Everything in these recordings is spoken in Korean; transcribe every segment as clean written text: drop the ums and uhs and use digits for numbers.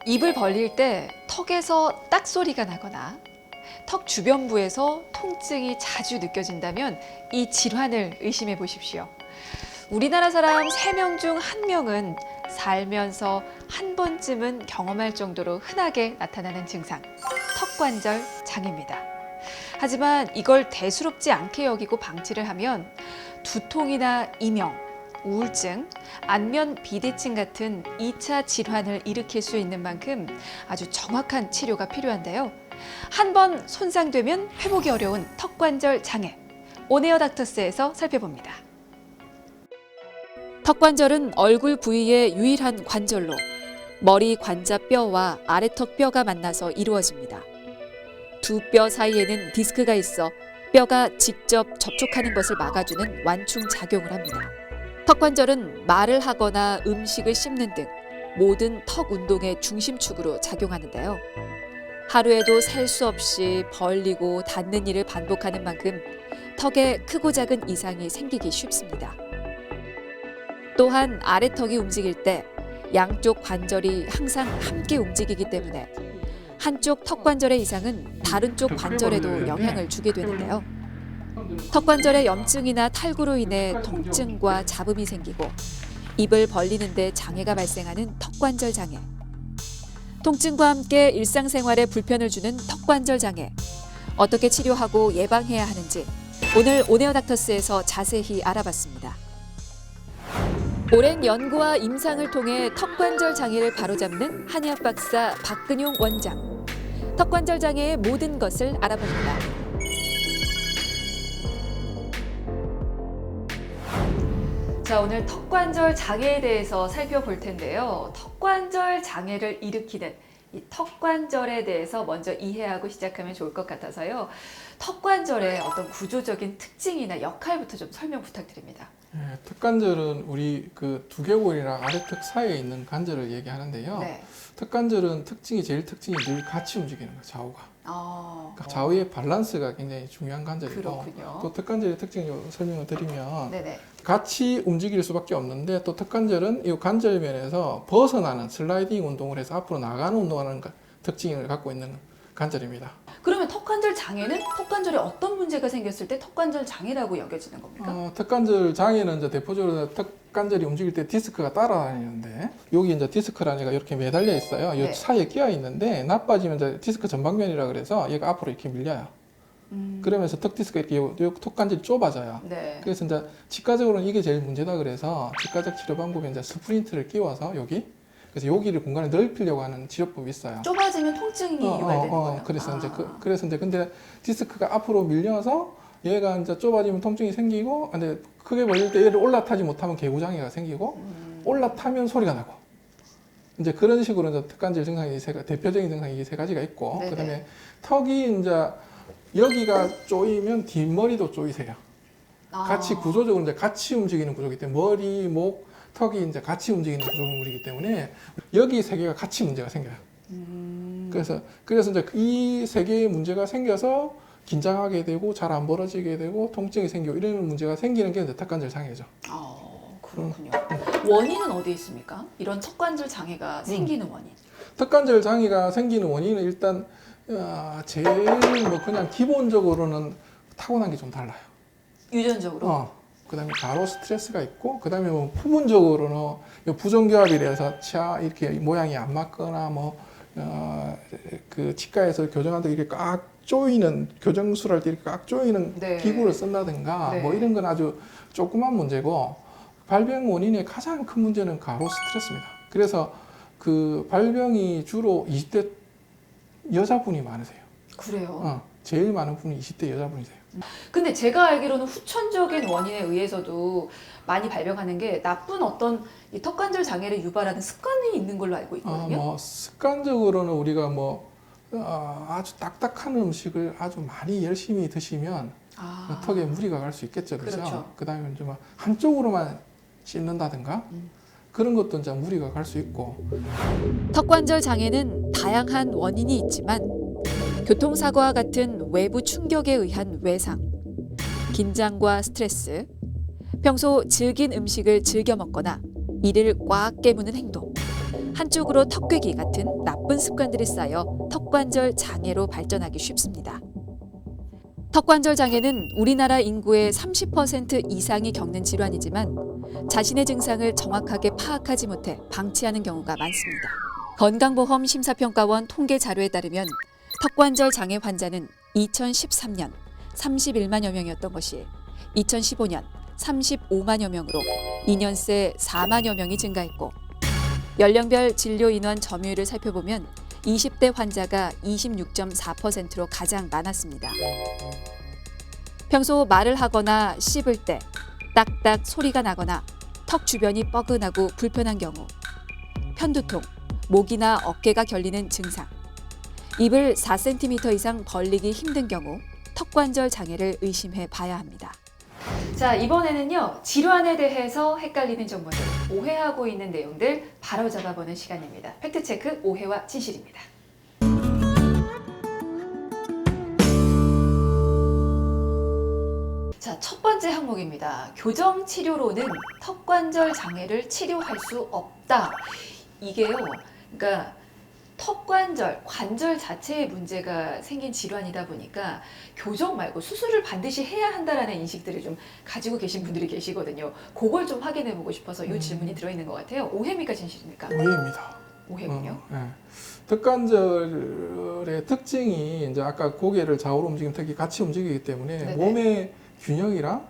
입을 벌릴 때 턱에서 딱 소리가 나거나 턱 주변부에서 통증이 자주 느껴진다면 이 질환을 의심해 보십시오. 우리나라 사람 3명 중 1명은 살면서 한 번쯤은 경험할 정도로 흔하게 나타나는 증상, 턱관절 장애입니다. 하지만 이걸 대수롭지 않게 여기고 방치를 하면 두통이나 이명, 우울증, 안면 비대증 같은 2차 질환을 일으킬 수 있는 만큼 아주 정확한 치료가 필요한데요. 한 번 손상되면 회복이 어려운 턱관절 장애, 온에어 닥터스에서 살펴봅니다. 턱관절은 얼굴 부위의 유일한 관절로 머리 관자뼈와 아래턱 뼈가 만나서 이루어집니다. 두 뼈 사이에는 디스크가 있어 뼈가 직접 접촉하는 것을 막아주는 완충 작용을 합니다. 턱관절은 말을 하거나 음식을 씹는 등 모든 턱 운동의 중심축으로 작용하는데요. 하루에도 셀 수 없이 벌리고 닫는 일을 반복하는 만큼 턱에 크고 작은 이상이 생기기 쉽습니다. 또한 아래턱이 움직일 때 양쪽 관절이 항상 함께 움직이기 때문에 한쪽 턱관절의 이상은 다른 쪽 관절에도 영향을 주게 되는데요. 턱관절의 염증이나 탈구로 인해 통증과 잡음이 생기고 입을 벌리는 데 장애가 발생하는 턱관절 장애. 통증과 함께 일상생활에 불편을 주는 턱관절 장애. 어떻게 치료하고 예방해야 하는지 오늘 온에어 닥터스에서 자세히 알아봤습니다. 오랜 연구와 임상을 통해 턱관절 장애를 바로잡는 한의학 박사 박근용 원장. 턱관절 장애의 모든 것을 알아봅니다. 자, 오늘 턱관절 장애에 대해서 살펴볼 텐데요. 턱관절 장애를 일으키는 이 턱관절에 대해서 먼저 이해하고 시작하면 좋을 것 같아서요. 턱관절의 어떤 구조적인 특징이나 역할부터 좀 설명 부탁드립니다. 네, 턱관절은 우리 그 두개골이랑 아래턱 사이에 있는 관절을 얘기하는데요. 네. 턱관절은 제일 특징이 늘 같이 움직이는 거예요, 좌우가. 그러니까 좌우의 밸런스가 굉장히 중요한 관절이고, 그렇군요. 또 턱관절의 특징을 좀 설명을 드리면 네네. 같이 움직일 수밖에 없는데, 또 턱관절은 이 관절면에서 벗어나는 슬라이딩 운동을 해서 앞으로 나가는 운동하는 특징을 갖고 있는 관절입니다. 그러면 턱관절 장애는 턱관절에 어떤 문제가 생겼을 때 턱관절 장애라고 여겨지는 겁니까? 턱관절 장애는 이제 대표적으로 턱관절이 움직일 때 디스크가 따라다니는데, 여기 이제 디스크라는 애가 이렇게 매달려 있어요. 이 네. 사이에 끼어 있는데, 나빠지면 이제 디스크 전방면이라 그래서 얘가 앞으로 이렇게 밀려요. 그러면서 턱 디스크가 이렇게 턱관절이 좁아져요. 네. 그래서 이제 직과적으로는 이게 제일 문제다 그래서 직과적 치료 방법이 이제 스프린트를 끼워서 그래서 여기를 공간을 넓히려고 하는 치료법이 있어요. 좁아지면 통증이 유발되는 거예요. 그래서 이제 근데 디스크가 앞으로 밀려서 얘가 이제 좁아지면 통증이 생기고, 근데 크게 벌릴 때 얘를 올라타지 못하면 개구장애가 생기고, 올라타면 소리가 나고. 이제 그런 식으로 이제 턱관절 증상이 대표적인 증상이 이 세 가지가 있고, 네네. 그다음에 턱이 이제 여기가 쪼이면 뒷머리도 쪼이세요. 같이 구조적으로 이제 같이 움직이는 구조이기 때문에 머리, 목, 턱이 이제 같이 움직이는 구조물이기 때문에 여기 세 개가 같이 문제가 생겨요. 그래서 이제 이 세 개의 문제가 생겨서 긴장하게 되고 잘 안 벌어지게 되고 통증이 생기고 이런 문제가 생기는 게 이제 턱관절 장애죠. 그렇군요. 원인은 어디에 있습니까? 이런 턱관절 장애가 생기는 원인. 턱관절 장애가 생기는 원인은 일단 제일 뭐 그냥 기본적으로는 타고난 게 좀 달라요. 유전적으로. 그다음에 바로 스트레스가 있고, 그다음에 뭐 부분적으로는 부정교합이라서 치아 이렇게 모양이 안 맞거나 그 치과에서 교정한다 이렇게 꽉 조이는 교정술 할 때 이렇게 꽉 조이는 네. 기구를 쓴다든가 네. 뭐 이런 건 아주 조그만 문제고, 발병 원인의 가장 큰 문제는 가로 스트레스입니다. 그래서 그 발병이 주로 20대 여자분이 많으세요. 그래요. 제일 많은 분이 20대 여자분이세요. 근데 제가 알기로는 후천적인 원인에 의해서도 많이 발병하는 게 나쁜 어떤 이 턱관절 장애를 유발하는 습관이 있는 걸로 알고 있거든요. 습관적으로는 우리가 아주 딱딱한 음식을 아주 많이 열심히 드시면 턱에 무리가 갈 수 있겠죠. 그렇죠. 그다음에 이제 한쪽으로만 씹는다든가 그런 것도 이제 무리가 갈 수 있고. 턱관절 장애는 다양한 원인이 있지만 교통사고와 같은 외부 충격에 의한 외상, 긴장과 스트레스, 평소 질긴 음식을 즐겨 먹거나 이를 꽉 깨무는 행동, 한쪽으로 턱괴기 같은 나쁜 습관들이 쌓여 턱관절 장애로 발전하기 쉽습니다. 턱관절 장애는 우리나라 인구의 30% 이상이 겪는 질환이지만 자신의 증상을 정확하게 파악하지 못해 방치하는 경우가 많습니다. 건강보험 심사평가원 통계 자료에 따르면 턱관절 장애 환자는 2013년 31만여 명이었던 것이 2015년 35만여 명으로 2년 새 4만여 명이 증가했고 연령별 진료 인원 점유율을 살펴보면 20대 환자가 26.4%로 가장 많았습니다. 평소 말을 하거나 씹을 때 딱딱 소리가 나거나 턱 주변이 뻐근하고 불편한 경우, 편두통, 목이나 어깨가 결리는 증상, 입을 4cm 이상 벌리기 힘든 경우 턱관절 장애를 의심해 봐야 합니다. 자, 이번에는요, 질환에 대해서 헷갈리는 정보들, 오해하고 있는 내용들 바로 잡아보는 시간입니다. 팩트체크 오해와 진실입니다. 자, 첫 번째 항목입니다. 교정 치료로는 턱관절 장애를 치료할 수 없다. 이게요, 그러니까 턱관절, 관절 자체에 문제가 생긴 질환이다 보니까 교정 말고 수술을 반드시 해야 한다라는 인식들을 좀 가지고 계신 분들이 계시거든요. 그걸 좀 확인해 보고 싶어서 이 질문이 들어있는 것 같아요. 오해입니까, 진실입니까? 오해입니다. 오해군요. 네. 턱관절의 특징이 이제 아까 고개를 좌우로 움직이면 턱이 같이 움직이기 때문에 네네. 몸의 균형이랑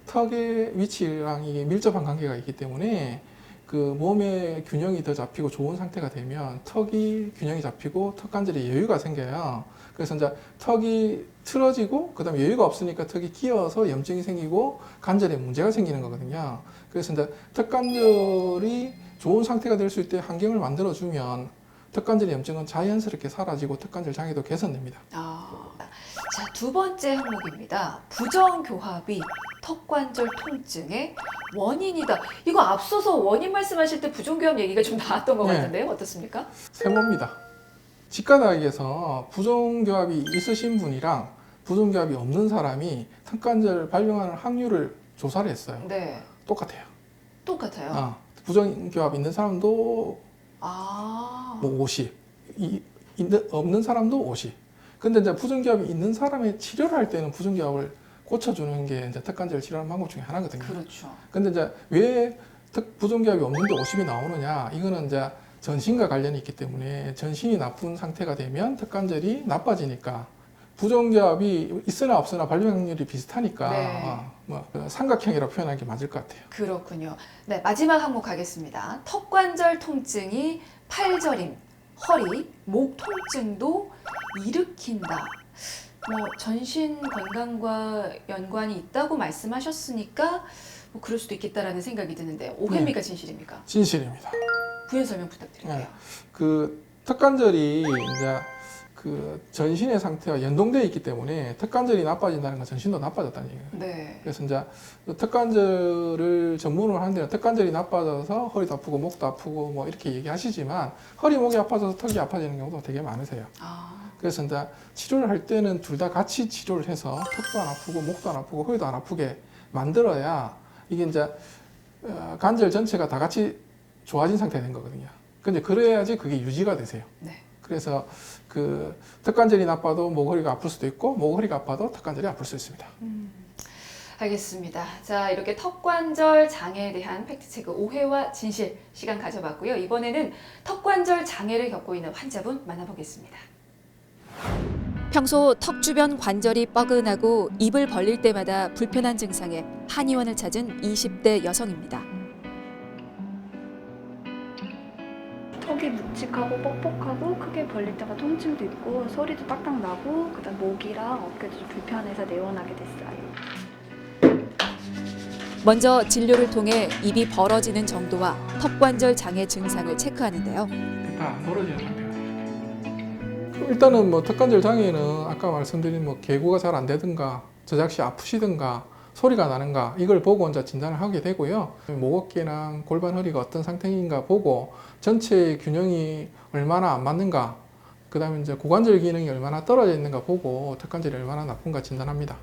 턱의 위치랑 이게 밀접한 관계가 있기 때문에 그 몸의 균형이 더 잡히고 좋은 상태가 되면 턱이 균형이 잡히고 턱관절에 여유가 생겨요. 그래서 이제 턱이 틀어지고 그다음에 여유가 없으니까 턱이 끼어서 염증이 생기고 관절에 문제가 생기는 거거든요. 그래서 이제 턱관절이 좋은 상태가 될 수 있게 환경을 만들어주면 턱관절 염증은 자연스럽게 사라지고 턱관절 장애도 개선됩니다. 자, 두 번째 항목입니다. 부정교합이 턱관절 통증의 원인이다. 이거 앞서서 원인 말씀하실 때 부정교합 얘기가 좀 나왔던 것 네. 같은데요. 어떻습니까? 세모입니다. 치과대학에서 부정교합이 있으신 분이랑 부정교합이 없는 사람이 턱관절 발병하는 확률을 조사를 했어요. 네. 똑같아요. 똑같아요. 부정교합 있는 사람도 뭐 50, 없는 사람도 50. 근데 이제 부정교합이 있는 사람의 치료를 할 때는 부정교합을 고쳐주는 게 이제 턱관절 치료하는 방법 중에 하나거든요. 그렇죠. 근데 이제 왜 부정교합이 없는데 50이 나오느냐? 이거는 이제 전신과 관련이 있기 때문에 전신이 나쁜 상태가 되면 턱관절이 나빠지니까 부정교합이 있으나 없으나 발병 확률이 비슷하니까 네. 삼각형이라고 표현하는 게 맞을 것 같아요. 그렇군요. 네, 마지막 항목 가겠습니다. 턱관절 통증이 팔저림, 허리, 목 통증도 일으킨다. 뭐 전신 건강과 연관이 있다고 말씀하셨으니까 뭐 그럴 수도 있겠다라는 생각이 드는데 오해입니까, 진실입니까? 진실입니다. 부연 설명 부탁드릴게요. 네. 그 턱관절이 이제 그 전신의 상태와 연동되어 있기 때문에 턱관절이 나빠진다는 건 전신도 나빠졌다는 얘기예요. 네. 그래서 이제 턱관절을 전문으로 하는 데는 턱관절이 나빠져서 허리도 아프고 목도 아프고 뭐 이렇게 얘기하시지만 허리 목이 아파져서 턱이 아파지는 경우도 되게 많으세요. 그래서 이제 치료를 할 때는 둘 다 같이 치료를 해서 턱도 안 아프고 목도 안 아프고 허리도 안 아프게 만들어야 이게 이제 관절 전체가 다 같이 좋아진 상태가 된 거거든요. 근데 그래야지 그게 유지가 되세요. 네. 그래서 그 턱관절이 나빠도 목허리가 아플 수도 있고 목허리가 아파도 턱관절이 아플 수 있습니다. 알겠습니다. 자, 이렇게 턱관절 장애에 대한 팩트체크 오해와 진실 시간 가져봤고요. 이번에는 턱관절 장애를 겪고 있는 환자분 만나보겠습니다. 평소 턱 주변 관절이 뻐근하고 입을 벌릴 때마다 불편한 증상에 한의원을 찾은 20대 여성입니다. 턱이 묵직하고 뻑뻑하고 크게 벌릴 때가 통증도 있고 소리도 딱딱 나고 그다음 목이랑 어깨도 좀 불편해서 내원하게 됐어요. 먼저 진료를 통해 입이 벌어지는 정도와 턱관절 장애 증상을 체크하는데요. 다 안 벌어지는 상태가 돼요. 일단은 뭐 턱관절 장애는 아까 말씀드린 뭐 개구가 잘 안 되든가 저작시 아프시든가 소리가 나는가 이걸 보고 이제 진단을 하게 되고요. 목 어깨랑 골반 허리가 어떤 상태인가 보고 전체 균형이 얼마나 안 맞는가, 그다음에 이제 고관절 기능이 얼마나 떨어져 있는가 보고 턱관절이 얼마나 나쁜가 진단합니다.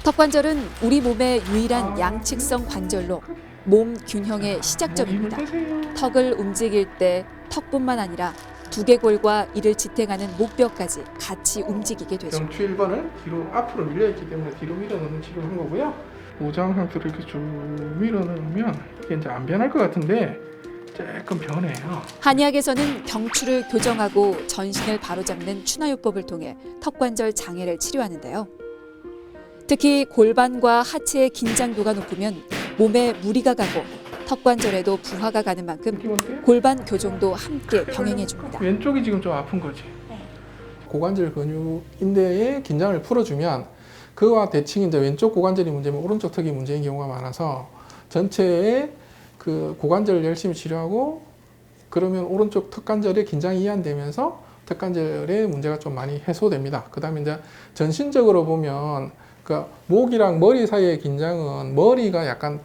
턱관절은 우리 몸의 유일한 양측성 관절로 몸 균형의 시작점입니다. 힘을 빼세요. 턱을 움직일 때 턱뿐만 아니라 두개골과 이를 지탱하는 목뼈까지 같이 움직이게 되죠. 경추 1번을 뒤로 앞으로 밀려있기 때문에 뒤로 밀어넣는 치료를 한 거고요. 보장 상태로 이렇게 쭉 밀어넣으면 이게 이제 안 변할 것 같은데 조금 변해요. 한의학에서는 경추를 교정하고 전신을 바로잡는 추나요법을 통해 턱관절 장애를 치료하는데요. 특히 골반과 하체의 긴장도가 높으면 몸에 무리가 가고 턱관절에도 부하가 가는 만큼 느낌 어때요? 골반 교정도 함께 병행해 줍니다. 왼쪽이 지금 좀 아픈 거지. 네. 고관절 근육 인대의 긴장을 풀어주면 그와 대칭 이제 왼쪽 고관절이 문제면 오른쪽 턱이 문제인 경우가 많아서 전체의 그 고관절을 열심히 치료하고 그러면 오른쪽 턱관절의 긴장이 이완되면서 턱관절의 문제가 좀 많이 해소됩니다. 그다음에 이제 전신적으로 보면 그 목이랑 머리 사이의 긴장은 머리가 약간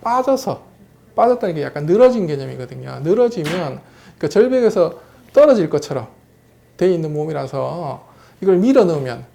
빠졌다는 게 약간 늘어진 개념이거든요. 늘어지면 그 절벽에서 떨어질 것처럼 돼 있는 몸이라서 이걸 밀어 넣으면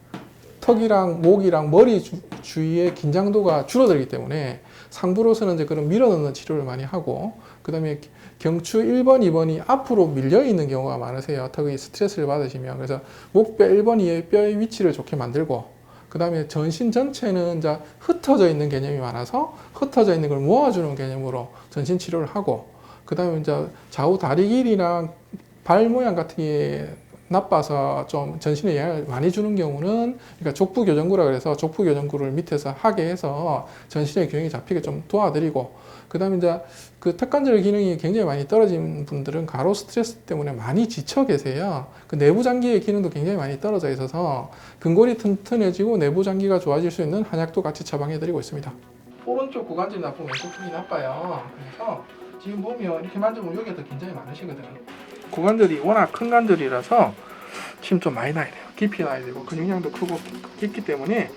턱이랑 목이랑 머리 주위의 긴장도가 줄어들기 때문에 상부로서는 이제 그런 밀어 넣는 치료를 많이 하고 그다음에 경추 1번, 2번이 앞으로 밀려 있는 경우가 많으세요. 턱이 스트레스를 받으시면. 그래서 목뼈 1번, 2의 뼈의 위치를 좋게 만들고 그다음에 전신 전체는 이제 흩어져 있는 개념이 많아서 흩어져 있는 걸 모아주는 개념으로 전신 치료를 하고 그다음에 이제 좌우 다리 길이랑 발 모양 같은 게 나빠서 좀 전신에 영향을 많이 주는 경우는 그러니까 족부 교정구라 그래서 족부 교정구를 밑에서 하게 해서 전신의 균형이 잡히게 좀 도와드리고 그다음에 이제 그 턱관절 기능이 굉장히 많이 떨어진 분들은 가로 스트레스 때문에 많이 지쳐 계세요. 그 내부 장기의 기능도 굉장히 많이 떨어져 있어서 근골이 튼튼해지고 내부 장기가 좋아질 수 있는 한약도 같이 처방해드리고 있습니다. 오른쪽 고관절이 나쁘면 왼쪽 턱이 나빠요. 그래서 지금 보면 이렇게 만져보면 여기가 더 긴장이 많으시거든요. 고관절이 워낙 큰 관절이라서 힘 좀 많이 나야 돼요. 깊이 나야 되고 근육량도 크고 깊기 때문에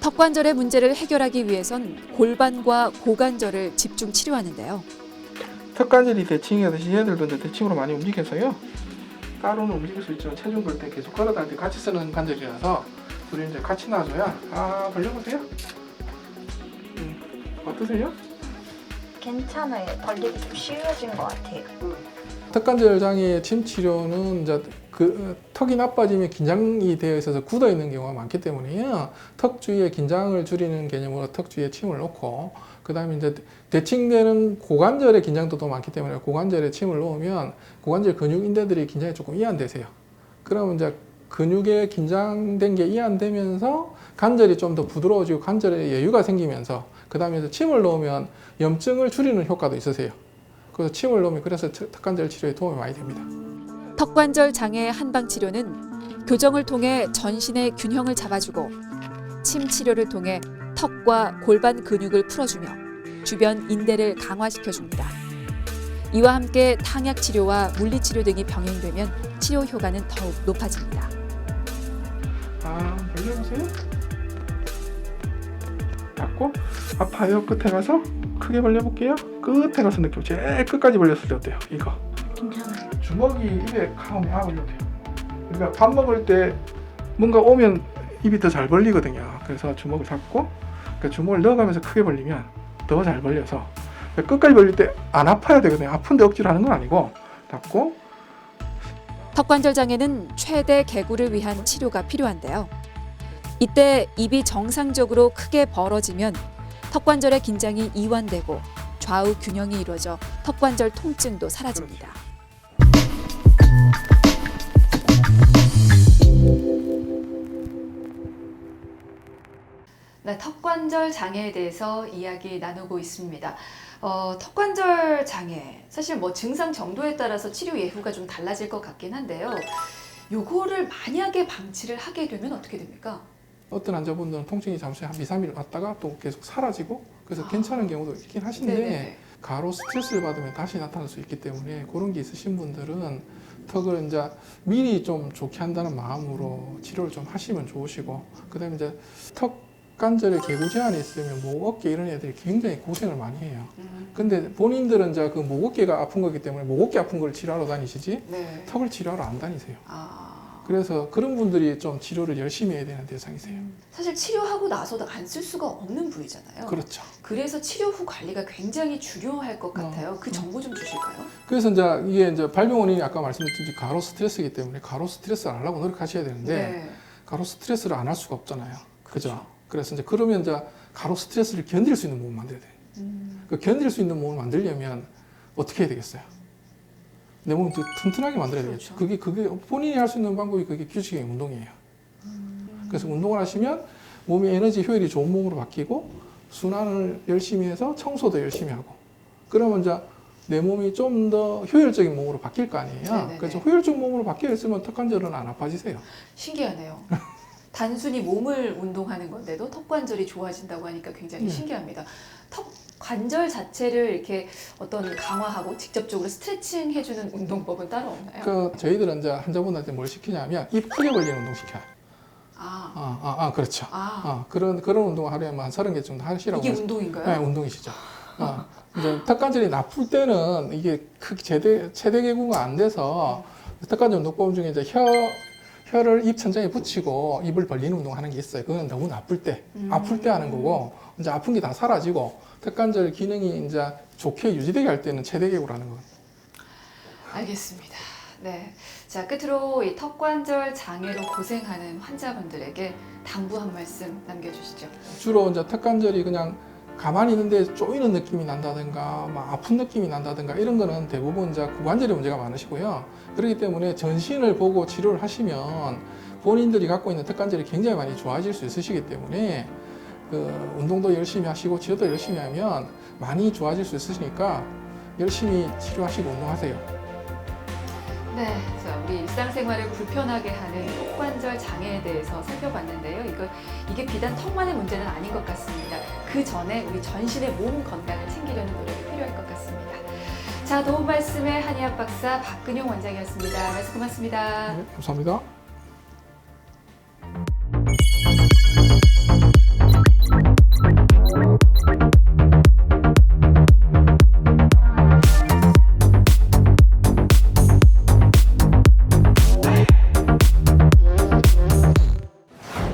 턱관절의 문제를 해결하기 위해선 골반과 고관절을 집중 치료하는데요. 턱관절이 대칭이듯이 얘들도 이제 대칭으로 많이 움직여서요. 따로는 움직일 수 있지만 체중 걸 때 계속 걸어다닐 때 같이 쓰는 관절이라서 우리 이제 같이 놔줘야 벌려보세요. 어떠세요? 괜찮아요. 벌리기 좀 쉬워진 것 같아요. 턱관절 장애 침 치료는 이제 그 턱이 나빠지면 긴장이 되어 있어서 굳어 있는 경우가 많기 때문에요. 턱 주위의 긴장을 줄이는 개념으로 턱 주위에 침을 놓고 그다음에 이제 대칭되는 고관절의 긴장도도 많기 때문에 고관절에 침을 놓으면 고관절 근육 인대들이 긴장이 조금 이완되세요. 그러면 이제 근육에 긴장된 게 이완되면서 관절이 좀 더 부드러워지고 관절에 여유가 생기면서 그다음에 침을 놓으면 염증을 줄이는 효과도 있으세요. 그래서 침을 놓으면 그래서 턱관절 치료에 도움이 많이 됩니다. 턱관절 장애 한방 치료는 교정을 통해 전신의 균형을 잡아주고 침 치료를 통해 턱과 골반 근육을 풀어주며 주변 인대를 강화시켜줍니다. 이와 함께 탕약 치료와 물리 치료 등이 병행되면 치료 효과는 더욱 높아집니다. 벌려보세요. 닫고 아파요. 끝에 가서 크게 벌려볼게요. 끝에 가서 느끼고 제일 끝까지 벌렸을 때 어때요? 이거. 괜찮아요. 주먹이 입에 가오면 벌려도 돼요. 그러니까 밥 먹을 때 뭔가 오면 입이 더 잘 벌리거든요. 그래서 주먹을 잡고 그러니까 주먹을 넣어가면서 크게 벌리면 더 잘 벌려서 그러니까 끝까지 벌릴 때 안 아파야 되거든요. 아픈데 억지로 하는 건 아니고 닫고. 턱관절 장애는 최대 개구를 위한 치료가 필요한데요. 이때 입이 정상적으로 크게 벌어지면 턱관절의 긴장이 이완되고 좌우 균형이 이루어져 턱관절 통증도 사라집니다. 네, 턱관절 장애에 대해서 이야기 나누고 있습니다. 턱관절 장애, 사실 뭐 증상 정도에 따라서 치료 예후가 좀 달라질 것 같긴 한데요. 요거를 만약에 방치를 하게 되면 어떻게 됩니까? 어떤 환자분들은 통증이 잠시 한 2, 3일 왔다가 또 계속 사라지고 그래서 괜찮은 경우도 있긴 하신데 네네네. 가로 스트레스를 받으면 다시 나타날 수 있기 때문에 그런 게 있으신 분들은 턱을 이제 미리 좀 좋게 한다는 마음으로 치료를 좀 하시면 좋으시고 그다음에 이제 턱 관절에 개구 제한이 있으면 목, 어깨 이런 애들이 굉장히 고생을 많이 해요. 근데 본인들은 이제 그 목, 어깨가 아픈 거기 때문에 목, 어깨 아픈 걸 치료하러 다니시지 네. 턱을 치료하러 안 다니세요. 아, 그래서 그런 분들이 좀 치료를 열심히 해야 되는 대상이세요. 사실 치료하고 나서도 안 쓸 수가 없는 부위잖아요. 그렇죠. 그래서 치료 후 관리가 굉장히 중요할 것 같아요. 그 정보 좀 주실까요? 그래서 이제 이게 이제 발병 원인이 아까 말씀드렸듯이 가로 스트레스이기 때문에 가로 스트레스를 안 하려고 노력하셔야 되는데 네. 가로 스트레스를 안 할 수가 없잖아요. 그죠? 그래서 이제 그러면 이제 가로 스트레스를 견딜 수 있는 몸을 만들어야 돼요. 그 견딜 수 있는 몸을 만들려면 어떻게 해야 되겠어요? 내 몸을 더 튼튼하게 만들어야 되겠죠. 그게 본인이 할 수 있는 방법이 그게 규칙의 운동이에요. 그래서 운동을 하시면 몸이 에너지 효율이 좋은 몸으로 바뀌고 순환을 열심히 해서 청소도 열심히 하고 그러면 이제 내 몸이 좀 더 효율적인 몸으로 바뀔 거 아니에요. 네네네. 그래서 효율적 몸으로 바뀌어 있으면 턱 관절은 안 아파지세요. 신기하네요. 단순히 몸을 운동하는 건데도 턱 관절이 좋아진다고 하니까 굉장히 신기합니다. 턱 관절 자체를 이렇게 어떤 강화하고 직접적으로 스트레칭 해주는 운동법은 따로 없나요? 그 저희들은 이제 환자분한테 뭘 시키냐면 입 크게 벌리는 운동 시켜요. 그렇죠. 그런 운동을 하루에 한 30개 정도 하시라고. 이게 운동인가요? 네, 운동이시죠. 이제 턱관절이 나쁠 때는 이게 최대 계구가 안 돼서 턱관절 운동법 중에 이제 혀를 입 천장에 붙이고 입을 벌리는 운동하는 게 있어요. 그건 너무 나쁠 때, 아플 때 하는 거고 이제 아픈 게 다 사라지고 턱관절 기능이 이제 좋게 유지되게 할 때는 최대 계구를 하는 거예요. 알겠습니다. 네. 자, 끝으로 이 턱관절 장애로 고생하는 환자분들에게 당부 한 말씀 남겨주시죠. 주로 이제 턱관절이 그냥 가만히 있는데 쪼이는 느낌이 난다든가 막 아픈 느낌이 난다든가 이런 거는 대부분 이제 구관절에 문제가 많으시고요. 그렇기 때문에 전신을 보고 치료를 하시면 본인들이 갖고 있는 턱관절이 굉장히 많이 좋아질 수 있으시기 때문에 그 운동도 열심히 하시고 치료도 열심히 하면 많이 좋아질 수 있으시니까 열심히 치료하시고 운동하세요. 네, 자, 우리 일상생활을 불편하게 하는 턱관절 장애에 대해서 살펴봤는데요. 이게 비단 턱만의 문제는 아닌 것 같습니다. 그 전에 우리 전신의 몸 건강을 챙기려는 노력이 필요할 것 같습니다. 자, 도움 말씀의 한의학 박사 박근용 원장이었습니다. 말씀 고맙습니다. 네, 감사합니다.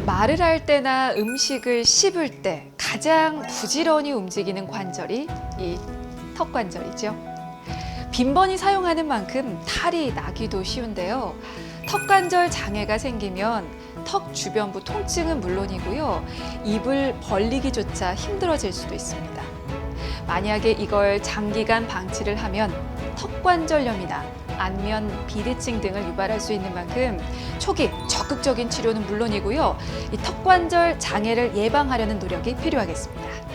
말을 할 때나 음식을 씹을 때 가장 부지런히 움직이는 관절이 이 턱관절이죠. 빈번히 사용하는 만큼 탈이 나기도 쉬운데요. 턱관절 장애가 생기면 턱 주변부 통증은 물론이고요. 입을 벌리기조차 힘들어질 수도 있습니다. 만약에 이걸 장기간 방치를 하면 턱관절염이나 안면 비대증 등을 유발할 수 있는 만큼 초기 적극적인 치료는 물론이고요. 이 턱관절 장애를 예방하려는 노력이 필요하겠습니다.